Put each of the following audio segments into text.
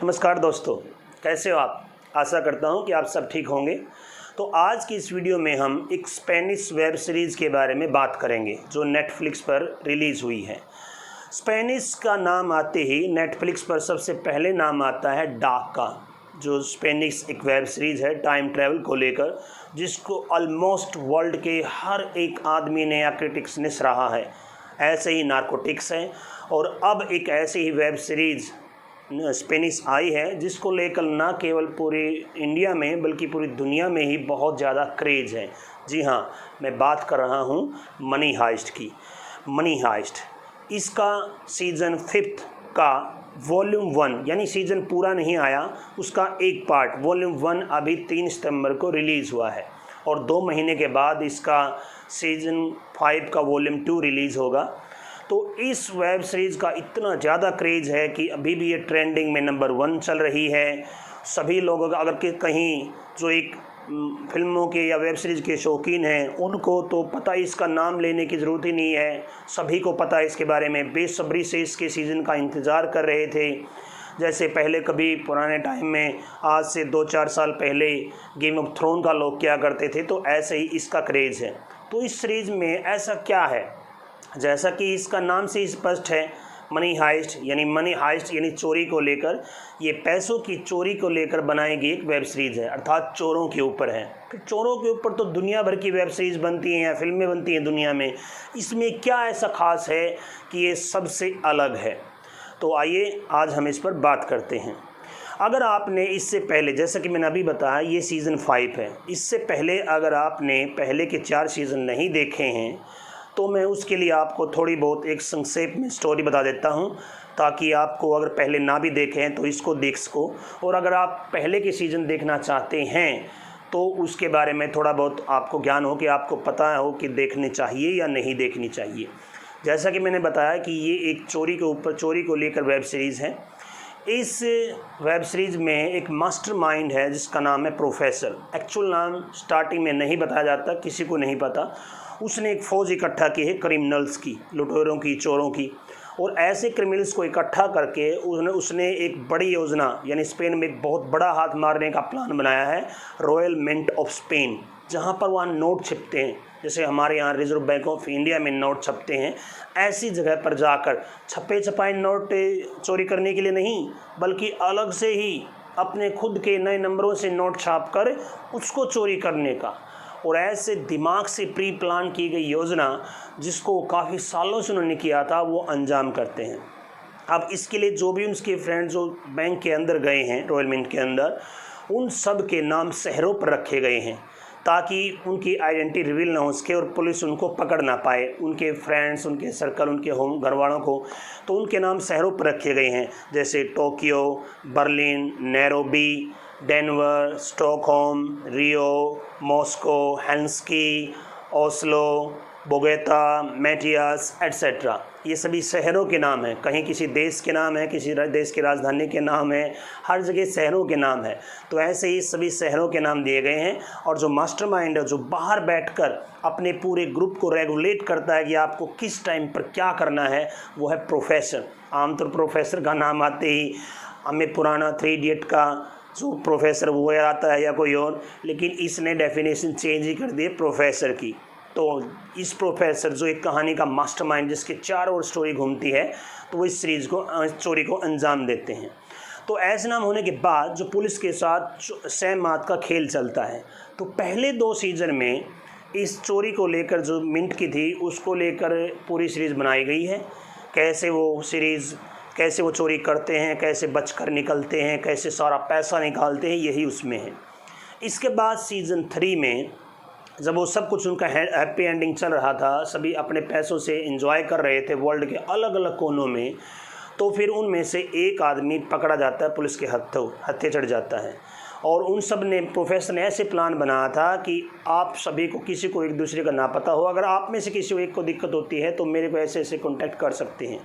नमस्कार दोस्तों, कैसे हो आप। आशा करता हूं कि आप सब ठीक होंगे। तो आज की इस वीडियो में हम एक स्पेनिश वेब सीरीज़ के बारे में बात करेंगे जो नेटफ्लिक्स पर रिलीज़ हुई है। स्पेनिश का नाम आते ही नेटफ्लिक्स पर सबसे पहले नाम आता है डार्क का, जो स्पेनिश एक वेब सीरीज़ है टाइम ट्रैवल को लेकर, जिसको ऑलमोस्ट वर्ल्ड के हर एक आदमी ने या क्रिटिक्स ने सराहा है। ऐसे ही नार्कोटिक्स है और अब एक ऐसी ही वेब सीरीज़ स्पेनिश आई है जिसको लेकर ना केवल पूरे इंडिया में बल्कि पूरी दुनिया में ही बहुत ज़्यादा क्रेज़ है। जी हाँ, मैं बात कर रहा हूँ मनी हाइस्ट की। मनी हाइस्ट इसका सीज़न 5 का वॉल्यूम 1 यानी सीज़न पूरा नहीं आया, उसका एक पार्ट वॉल्यूम 1 अभी 3 सितंबर को रिलीज़ हुआ है और 2 महीने के बाद इसका सीज़न 5 का वॉल्यूम 2 रिलीज़ होगा। तो इस वेब सीरीज़ का इतना ज़्यादा क्रेज़ है कि अभी भी ये ट्रेंडिंग में नंबर 1 चल रही है। सभी लोग अगर कि कहीं जो एक फिल्मों के या वेब सीरीज़ के शौकीन हैं उनको तो पता ही, इसका नाम लेने की ज़रूरत ही नहीं है। सभी को पता है इसके बारे में, बेसब्री से इसके सीज़न का इंतज़ार कर रहे थे। जैसे पहले कभी पुराने टाइम में, आज से 2-4 साल पहले गेम ऑफ थ्रोन का लोग क्या करते थे, तो ऐसे ही इसका क्रेज़ है। तो इस सीरीज़ में ऐसा क्या है, जैसा कि इसका नाम से स्पष्ट है, मनी हाइस्ट यानी चोरी को लेकर, ये पैसों की चोरी को लेकर बनाई गई एक वेब सीरीज़ है, अर्थात चोरों के ऊपर है। फिर चोरों के ऊपर तो दुनिया भर की वेब सीरीज़ बनती हैं या फिल्में बनती हैं दुनिया में, इसमें क्या ऐसा ख़ास है कि ये सबसे अलग है। तो आइए आज हम इस पर बात करते हैं। अगर आपने इससे पहले, जैसा कि मैंने अभी बताया, ये सीज़न 5 है, इससे पहले अगर आपने पहले के 4 सीज़न नहीं देखे हैं तो मैं उसके लिए आपको थोड़ी बहुत एक संक्षेप में स्टोरी बता देता हूं, ताकि आपको अगर पहले ना भी देखें तो इसको देख सको, और अगर आप पहले के सीज़न देखना चाहते हैं तो उसके बारे में थोड़ा बहुत आपको ज्ञान हो कि आपको पता हो कि देखनी चाहिए या नहीं देखनी चाहिए। जैसा कि मैंने बताया कि ये एक चोरी को लेकर वेब सीरीज़ है। इस वेब सीरीज़ में एक मास्टरमाइंड है जिसका नाम है प्रोफेसर। एक्चुअल नाम स्टार्टिंग में नहीं बताया जाता, किसी को नहीं पता। उसने एक फ़ौज इकट्ठा की है क्रिमिनल्स की, लुटेरों की, चोरों की, और ऐसे क्रिमिनल्स को इकट्ठा करके उसने एक बड़ी योजना यानी स्पेन में एक बहुत बड़ा हाथ मारने का प्लान बनाया है, रॉयल मिंट ऑफ स्पेन, जहाँ पर वहाँ नोट छिपते हैं, जैसे हमारे यहाँ रिजर्व बैंक ऑफ इंडिया में नोट छपते हैं। ऐसी जगह पर जाकर छपे छपाए नोट चोरी करने के लिए नहीं, बल्कि अलग से ही अपने खुद के नए नंबरों से नोट छाप कर उसको चोरी करने का, और ऐसे दिमाग से प्री प्लान की गई योजना जिसको काफ़ी सालों से उन्होंने किया था, वो अंजाम करते हैं। अब इसके लिए जो भी उनके फ्रेंड्स जो बैंक के अंदर गए हैं, रॉयल मिंट के अंदर, उन सब के नाम शहरों पर रखे गए हैं ताकि उनकी आइडेंटिटी रिवील ना हो सके और पुलिस उनको पकड़ ना पाए, उनके फ्रेंड्स, उनके सर्कल, उनके होम घर वालों को। तो उनके नाम शहरों पर रखे गए हैं, जैसे Tokyo, Berlin, Nairobi, Denver, Stockholm, Rio, Moscow, Helsinki, Oslo, Bogota, Matias etcetera. ये सभी शहरों के नाम हैं। कहीं किसी देश के नाम है, किसी देश की राजधानी के नाम है, हर जगह शहरों के नाम है। तो ऐसे ही सभी शहरों के नाम दिए गए हैं, और जो मास्टरमाइंड है, जो बाहर बैठकर अपने पूरे ग्रुप को रेगुलेट करता है कि आपको किस टाइम पर क्या करना है, वो है प्रोफेसर। आमतौर प्रोफेसर का नाम आते ही हमें पुराना 3 इडियट का जो प्रोफेसर वो याद आता है या कोई और, लेकिन इसने डेफिनेशन चेंज ही कर दी है प्रोफेसर की। तो इस प्रोफेसर जो एक कहानी का मास्टरमाइंड, जिसके चारों ओर स्टोरी घूमती है, तो वो इस सीरीज़ को स्टोरी को अंजाम देते हैं। तो ऐसे नाम होने के बाद जो पुलिस के साथ सैम मात का खेल चलता है, तो पहले 2 सीज़न में इस चोरी को लेकर जो मिंट की थी उसको लेकर पूरी सीरीज़ बनाई गई है। कैसे वो चोरी करते हैं, कैसे बचकर निकलते हैं, कैसे सारा पैसा निकालते हैं, यही उसमें है। इसके बाद सीज़न 3 में जब वो सब कुछ उनका हैप्पी एंडिंग चल रहा था, सभी अपने पैसों से एंजॉय कर रहे थे वर्ल्ड के अलग अलग कोनों में, तो फिर उनमें से एक आदमी पकड़ा जाता है, पुलिस के हत्थे चढ़ जाता है। और उन सब ने, प्रोफेसर ने ऐसे प्लान बनाया था कि आप सभी को, किसी को एक दूसरे का ना पता हो, अगर आप में से किसी को एक को दिक्कत होती है तो मेरे को ऐसे ऐसे कॉन्टैक्ट कर सकते हैं।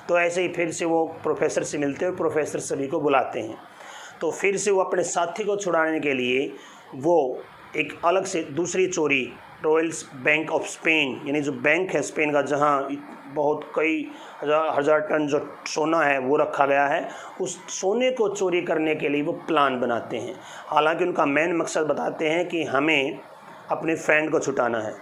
तो ऐसे ही फिर से वो प्रोफेसर से मिलते हैं, प्रोफेसर सभी को बुलाते हैं। तो फिर से वो अपने साथी को छुड़ाने के लिए वो एक अलग से दूसरी चोरी, रॉयल बैंक ऑफ स्पेन यानी जो बैंक है स्पेन का, जहाँ बहुत कई हज़ार टन जो सोना है वो रखा गया है। उस सोने को चोरी करने के लिए वो प्लान बनाते हैं। हालांकि उनका मेन मकसद बताते हैं कि हमें अपने फ्रेंड को छुटाना है,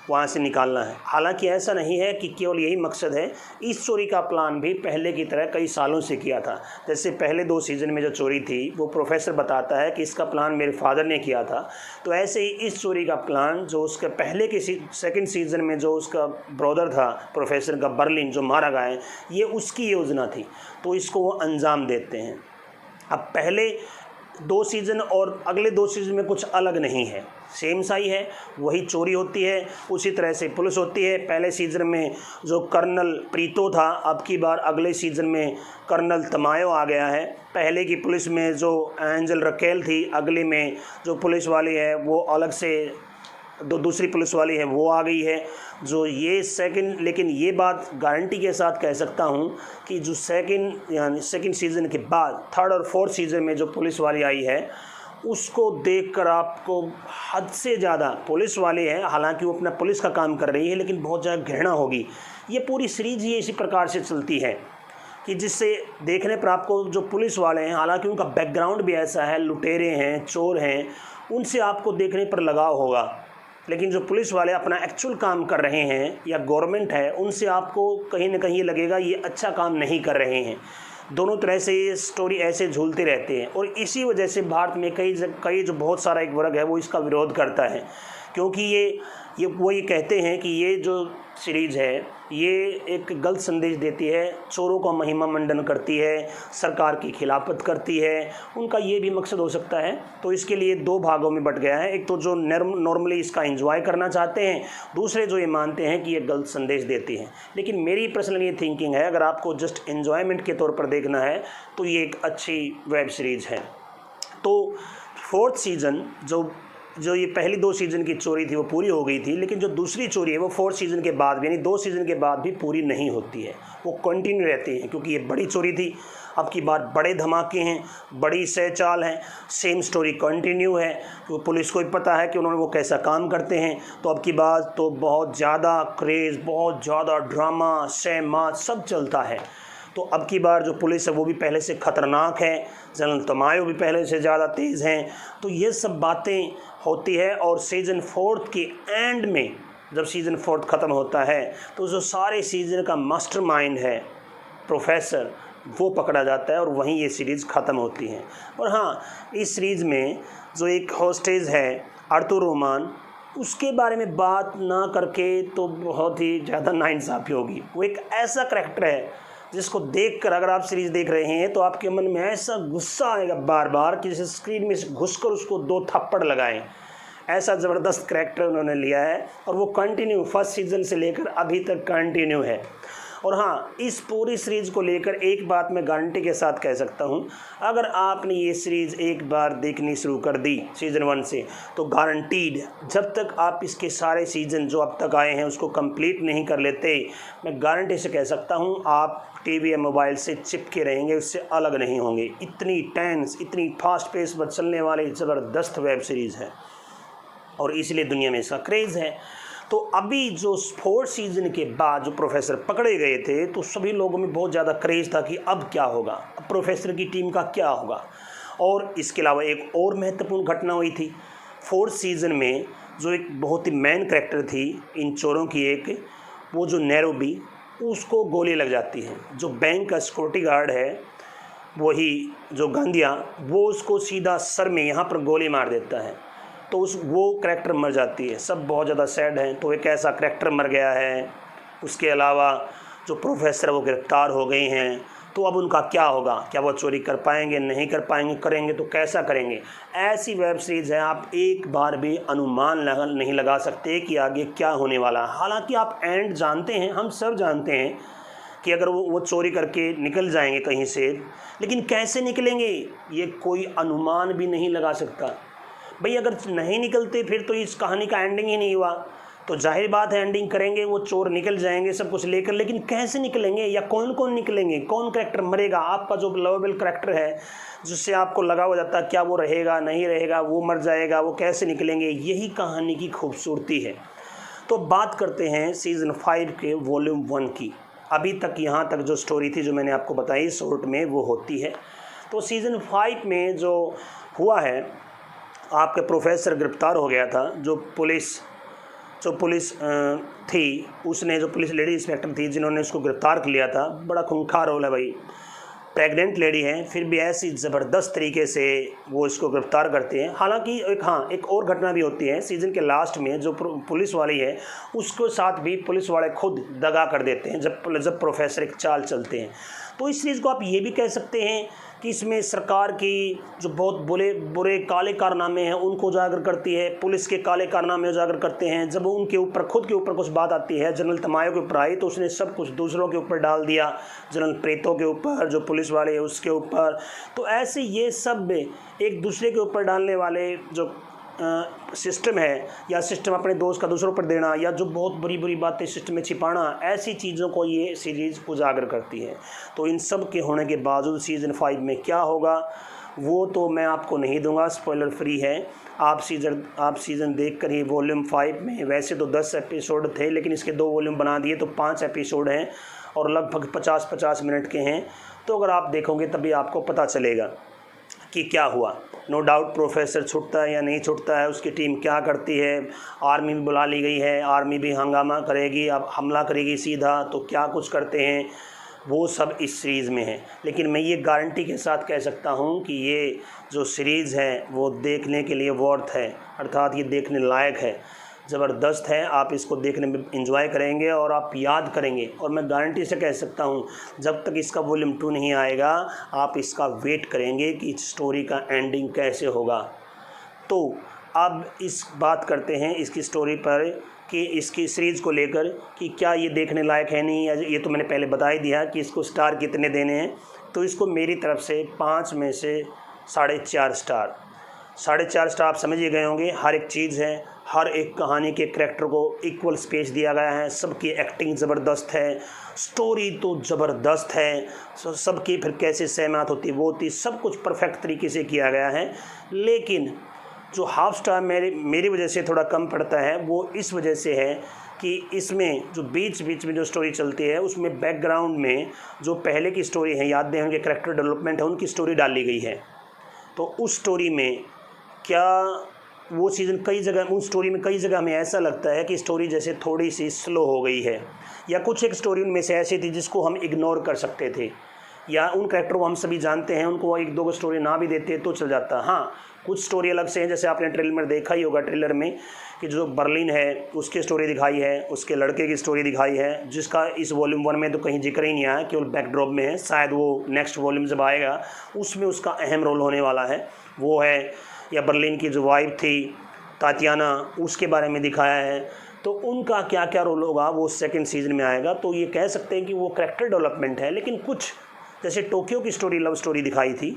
वहाँ से निकालना है। हालांकि ऐसा नहीं है कि केवल यही मकसद है। इस चोरी का प्लान भी पहले की तरह कई सालों से किया था। जैसे पहले 2 सीज़न में जो चोरी थी वो प्रोफेसर बताता है कि इसका प्लान मेरे फादर ने किया था, तो ऐसे ही इस चोरी का प्लान जो उसके पहले के सेकंड सीज़न में जो उसका ब्रदर था प्रोफेसर का, बर्लिन, जो मारा गया है, ये उसकी योजना थी। तो इसको वो अंजाम देते हैं। अब पहले 2 सीज़न और अगले 2 सीज़न में कुछ अलग नहीं है, सेम सा ही है। वही चोरी होती है, उसी तरह से पुलिस होती है। पहले सीज़न में जो कर्नल प्रीतो था, अब की बार अगले सीज़न में कर्नल तमायो आ गया है। पहले की पुलिस में जो एंजल रकेल थी, अगले में जो पुलिस वाली है वो अलग से दूसरी पुलिस वाली है वो आ गई है। जो ये सेकंड, लेकिन ये बात गारंटी के साथ कह सकता हूँ कि जो सेकंड सीज़न के बाद 3rd और 4th सीज़न में जो पुलिस वाली आई है, उसको देखकर आपको हद से ज़्यादा पुलिस वाले हैं। हालांकि वो अपना पुलिस का काम कर रही है, लेकिन बहुत ज़्यादा घृणा होगी। ये पूरी सीरीज ही इसी प्रकार से चलती है कि जिससे देखने पर आपको जो पुलिस वाले हैं, हालांकि उनका बैकग्राउंड भी ऐसा है, लुटेरे हैं, चोर हैं, उनसे आपको देखने पर लगाव होगा। लेकिन जो पुलिस वाले अपना एक्चुअल काम कर रहे हैं या गवर्नमेंट है, उनसे आपको कहीं ना कहीं ये लगेगा ये अच्छा काम नहीं कर रहे हैं। दोनों तरह से ये स्टोरी ऐसे झूलते रहते हैं। और इसी वजह से भारत में कई जो बहुत सारा एक वर्ग है वो इसका विरोध करता है, क्योंकि ये कहते हैं कि ये जो सीरीज़ है ये एक गलत संदेश देती है, चोरों का महिमा मंडन करती है, सरकार की खिलाफत करती है। उनका ये भी मकसद हो सकता है। तो इसके लिए 2 भागों में बट गया है। एक तो जो नॉर्मली इसका एंजॉय करना चाहते हैं, दूसरे जो ये मानते हैं कि ये गलत संदेश देती है। लेकिन मेरी पर्सनल ये थिंकिंग है, अगर आपको जस्ट एन्जॉयमेंट के तौर पर देखना है तो ये एक अच्छी वेब सीरीज़ है। तो 4th सीज़न जो ये पहली 2 सीज़न की चोरी थी वो पूरी हो गई थी, लेकिन जो दूसरी चोरी है वो 4th सीज़न के बाद भी, यानी 2 सीज़न के बाद भी पूरी नहीं होती है, वो कंटिन्यू रहती है। क्योंकि ये बड़ी चोरी थी, अब की बार बड़े धमाके हैं, बड़ी सहचाल हैं, सेम स्टोरी कंटिन्यू है। तो पुलिस को भी पता है कि उन्होंने वो कैसा काम करते हैं। तो अब की बात तो बहुत ज़्यादा क्रेज़, बहुत ज़्यादा ड्रामा, सहमात सब चलता है। तो अब की बार जो पुलिस है वो भी पहले से ख़तरनाक है, जनरल तमायो भी पहले से ज़्यादा तेज़ हैं। तो ये सब बातें होती है। और सीज़न 4th के एंड में जब सीज़न 4th ख़त्म होता है तो जो सारे सीज़न का मास्टरमाइंड है प्रोफेसर, वो पकड़ा जाता है और वहीं ये सीरीज़ ख़त्म होती है। और हाँ, इस सीरीज़ में जो एक हॉस्टेज है आर्थर रोमान, उसके बारे में बात ना करके तो बहुत ही ज़्यादा नाइंसाफ़ी होगी। वो एक ऐसा करैक्टर है जिसको देखकर अगर आप सीरीज़ देख रहे हैं तो आपके मन में ऐसा गुस्सा आएगा बार बार कि जैसे स्क्रीन में घुसकर उसको 2 थप्पड़ लगाएं। ऐसा ज़बरदस्त करैक्टर उन्होंने लिया है और वो कंटिन्यू 1st सीज़न से लेकर अभी तक कंटिन्यू है। और हाँ, इस पूरी सीरीज़ को लेकर एक बात मैं गारंटी के साथ कह सकता हूँ, अगर आपने ये सीरीज़ एक बार देखनी शुरू कर दी सीज़न 1 से, तो गारंटीड जब तक आप इसके सारे सीज़न जो अब तक आए हैं उसको कंप्लीट नहीं कर लेते, मैं गारंटी से कह सकता हूँ आप टीवी या मोबाइल से चिपके रहेंगे, उससे अलग नहीं होंगे। इतनी टेंस, इतनी फास्ट पेस पर चलने वाली ज़बरदस्त वेब सीरीज़ है और इसलिए दुनिया में इसका क्रेज़ है। तो अभी जो 4th सीज़न के बाद जो प्रोफेसर पकड़े गए थे तो सभी लोगों में बहुत ज़्यादा क्रेज़ था कि अब क्या होगा, अब प्रोफेसर की टीम का क्या होगा। और इसके अलावा एक और महत्वपूर्ण घटना हुई थी 4th सीज़न में, जो एक बहुत ही मेन करैक्टर थी इन चोरों की, एक वो जो नैरोबी, उसको गोली लग जाती है। जो बैंक का सिक्योरिटी गार्ड है वही जो गांधिया, वो उसको सीधा सर में यहाँ पर गोली मार देता है। तो वो करैक्टर मर जाती है। सब बहुत ज़्यादा सैड हैं। तो एक ऐसा करैक्टर मर गया है। उसके अलावा जो प्रोफेसर वो गिरफ्तार हो गए हैं। तो अब उनका क्या होगा, क्या वो चोरी कर पाएंगे, नहीं कर पाएंगे, करेंगे तो कैसा करेंगे। ऐसी वेब सीरीज़ है, आप एक बार भी अनुमान नहीं लगा सकते कि आगे क्या होने वाला है। हालांकि आप एंड जानते हैं, हम सब जानते हैं कि अगर वो चोरी करके निकल जाएंगे कहीं से, लेकिन कैसे निकलेंगे ये कोई अनुमान भी नहीं लगा सकता। भाई अगर नहीं निकलते फिर तो इस कहानी का एंडिंग ही नहीं हुआ। तो जाहिर बात है एंडिंग करेंगे, वो चोर निकल जाएंगे सब कुछ लेकर, लेकिन कैसे निकलेंगे या कौन कौन निकलेंगे, कौन करैक्टर मरेगा। आपका जो लवेबल करैक्टर है जिससे आपको लगा हो जाता है क्या वो रहेगा नहीं रहेगा, वो मर जाएगा, वो कैसे निकलेंगे, यही कहानी की खूबसूरती है। तो बात करते हैं सीज़न 5 के वॉल्यूम 1 की। अभी तक यहाँ तक जो स्टोरी थी जो मैंने आपको बताई शॉर्ट में वो होती है। तो सीज़न 5 में जो हुआ है, आपके प्रोफेसर गिरफ्तार हो गया था। जो पुलिस थी, उसने जो पुलिस लेडी इंस्पेक्टर थी जिन्होंने उसको गिरफ़्तार कर लिया था, बड़ा खूंखार रोल है भाई। प्रेग्नेंट लेडी हैं, फिर भी ऐसी ज़बरदस्त तरीके से वो इसको गिरफ़्तार करते हैं। हालांकि एक और घटना भी होती है सीज़न के लास्ट में, जो पुलिस वाली है उसके साथ भी पुलिस वाले खुद दगा कर देते हैं जब प्रोफेसर एक चाल चलते हैं। तो इस चीज़ को आप ये भी कह सकते हैं कि इसमें सरकार की जो बहुत बुरे काले कारनामे हैं उनको उजागर करती है, पुलिस के काले कारनामे उजागर करते हैं। जब उनके ऊपर खुद के ऊपर कुछ बात आती है, जनरल तमायो के ऊपर आई, तो उसने सब कुछ दूसरों के ऊपर डाल दिया, जनरल प्रेतो के ऊपर, जो पुलिस वाले हैं उसके ऊपर। तो ऐसे ये सब एक दूसरे के ऊपर डालने वाले जो सिस्टम है, या सिस्टम अपने दोस्त का दूसरों पर देना, या जो बहुत बुरी बुरी बातें सिस्टम में छिपाना, ऐसी चीज़ों को ये सीरीज़ उजागर करती है। तो इन सब के होने के बावजूद सीज़न 5 में क्या होगा वो तो मैं आपको नहीं दूंगा, स्पॉइलर फ्री है। आप सीज़न देख कर ही वॉल्यूम 5 में, वैसे तो 10 एपिसोड थे लेकिन इसके 2 वॉल्यूम बना दिए, तो 5 एपिसोड हैं और लगभग 50-50 मिनट के हैं। तो अगर आप देखोगे तभी आपको पता चलेगा कि क्या हुआ। नो डाउट प्रोफेसर छूटता है या नहीं छूटता है, उसकी टीम क्या करती है, आर्मी भी बुला ली गई है, आर्मी भी हंगामा करेगी, अब हमला करेगी सीधा, तो क्या कुछ करते हैं वो सब इस सीरीज़ में है। लेकिन मैं ये गारंटी के साथ कह सकता हूँ कि ये जो सीरीज़ है वो देखने के लिए वर्थ है, अर्थात ये देखने लायक है, ज़बरदस्त है। आप इसको देखने में एंजॉय करेंगे और आप याद करेंगे। और मैं गारंटी से कह सकता हूँ जब तक इसका वॉल्यूम 2 नहीं आएगा आप इसका वेट करेंगे कि इस स्टोरी का एंडिंग कैसे होगा। तो अब इस बात करते हैं इसकी स्टोरी पर कि इसकी सीरीज़ को लेकर कि क्या ये देखने लायक है नहीं। ये तो मैंने पहले बता ही दिया कि इसको स्टार कितने देने हैं। तो इसको मेरी तरफ से 5 में से 4.5 स्टार। 4.5 स्टार आप समझ ही गए होंगे। हर एक चीज़ है, हर एक कहानी के करैक्टर को इक्वल स्पेस दिया गया है, सबकी एक्टिंग ज़बरदस्त है, स्टोरी तो ज़बरदस्त है, सबकी फिर कैसे सहमत होती वो होती, सब कुछ परफेक्ट तरीके से किया गया है। लेकिन जो हाफ स्टार मेरी वजह से थोड़ा कम पड़ता है वो इस वजह से है कि इसमें जो बीच में जो स्टोरी चलती है उसमें बैकग्राउंड में जो पहले की स्टोरी है, याद दें उनके करैक्टर डेवलपमेंट है, उनकी स्टोरी डाली गई है। तो उस स्टोरी में क्या वो सीज़न कई जगह, उन स्टोरी में कई जगह हमें ऐसा लगता है कि स्टोरी जैसे थोड़ी सी स्लो हो गई है, या कुछ एक स्टोरी उनमें से ऐसी थी जिसको हम इग्नोर कर सकते थे, या उन करैक्टर को हम सभी जानते हैं, उनको 1-2 स्टोरी ना भी देते तो चल जाता। हाँ, कुछ स्टोरी अलग से हैं, जैसे आपने ट्रेलर में देखा ही होगा, ट्रेलर में कि जो बर्लिन है उसकी स्टोरी दिखाई है, उसके लड़के की स्टोरी दिखाई है, जिसका इस वॉल्यूम 1 में तो कहीं जिक्र ही नहीं आया, केवल बैकड्रॉप में है। शायद वो नेक्स्ट वॉल्यूम जब आएगा उसमें उसका अहम रोल होने वाला है, वो है। या बर्लिन की जो वाइफ थी तातियाना, उसके बारे में दिखाया है। तो उनका क्या क्या रोल होगा वो सेकंड सीज़न में आएगा। तो ये कह सकते हैं कि वो करैक्टर डेवलपमेंट है। लेकिन कुछ जैसे टोक्यो की स्टोरी, लव स्टोरी दिखाई थी,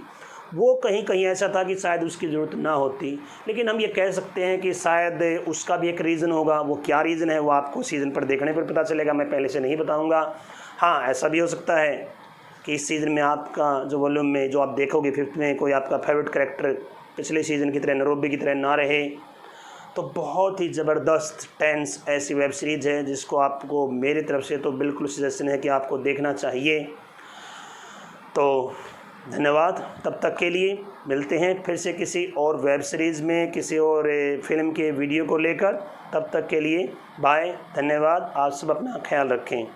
वो कहीं कहीं ऐसा था कि शायद उसकी ज़रूरत ना होती। लेकिन हम ये कह सकते हैं कि शायद उसका भी एक रीज़न होगा। वो क्या रीज़न है वो आपको सीज़न पर देखने पर पता चलेगा, मैं पहले से नहीं बताऊँगा। हाँ, ऐसा भी हो सकता है कि इस सीज़न में आपका जो वॉल्यूम में जो आप देखोगे 5th में कोई आपका फेवरेट करैक्टर पिछले सीज़न की तरह नैरोबी की तरह ना रहे। तो बहुत ही ज़बरदस्त टेंस ऐसी वेब सीरीज़ है जिसको आपको मेरी तरफ से तो बिल्कुल सजेशन है कि आपको देखना चाहिए। तो धन्यवाद, तब तक के लिए मिलते हैं फिर से किसी और वेब सीरीज़ में, किसी और फिल्म के वीडियो को लेकर। तब तक के लिए बाय, धन्यवाद। आप सब अपना ख्याल रखें।